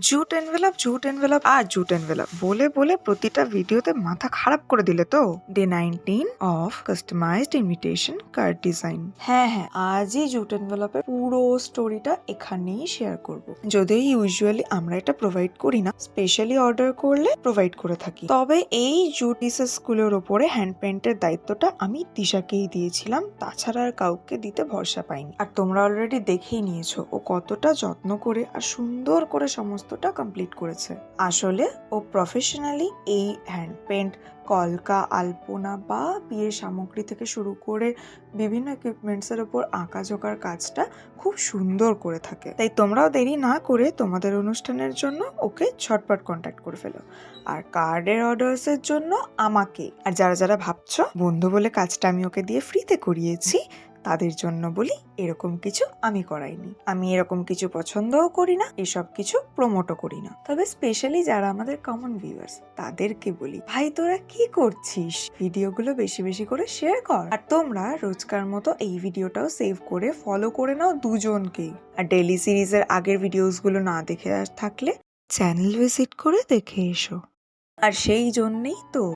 Jute envelope আর jute envelope বলে বলে প্রতিটা ভিডিওতে মাথা খারাপ করে দিলে তো। Day 19 of customized invitation card design. হ্যাঁ, আজই জুট এনভেলপের পুরো স্টোরিটা এখানেই শেয়ার করব। যদিও ইউজুয়ালি আমরা এটা প্রোভাইড করি না, স্পেশালি অর্ডার করলে প্রোভাইড করে থাকি। তবে এই জুট পিসেস গুলোর ওপরে হ্যান্ড পেন্টের দায়িত্বটা আমি দিশাকেই দিয়েছিলাম, তাছাড়া আর কাউকে দিতে ভরসা পাইনি। আর তোমরা অলরেডি দেখেই নিয়েছো ও কতটা যত্ন করে আর সুন্দর করে সমস্তটা কমপ্লিট করেছে। আসলে ও প্রফেশনালি এই হ্যান্ড পেন্ট, কলকা, আলপনা বা বিয়ের সামগ্রী থেকে শুরু করে বিভিন্ন ইকুইপমেন্টসের ওপর আঁকাঝোঁকার কাজটা খুব সুন্দর করে থাকে। তাই তোমরাও দেরি না করে তোমাদের অনুষ্ঠানের জন্য ওকে ঝটপট কন্ট্যাক্ট করে ফেলো। আর কার্ডের অর্ডার্সের জন্য আমাকে। আর যারা যারা ভাবছো বন্ধু বলে কাজটা আমি ওকে দিয়ে ফ্রিতে করিয়েছি, তাদের জন্য বলি এরকম কিছু আমি করাইনি। আমি এরকম কিছু পছন্দও করি না, এসব কিছু প্রমোটও করি না। তবে স্পেশালি যারা আমাদের কমন ভিউয়ার্স তাদেরকে বলি, ভাই তোরা কি করছিস, ভিডিওগুলো বেশি বেশি করে শেয়ার কর। আর তোমরা রোজকার মতো এই ভিডিওটাও সেভ করে ফলো করে নাও দুজনকেই। আর ডেইলি সিরিজের আগের ভিডিওসগুলো না দেখে থাকলে চ্যানেল ভিজিট করে দেখে এসো। আর সেই জন্যেই তো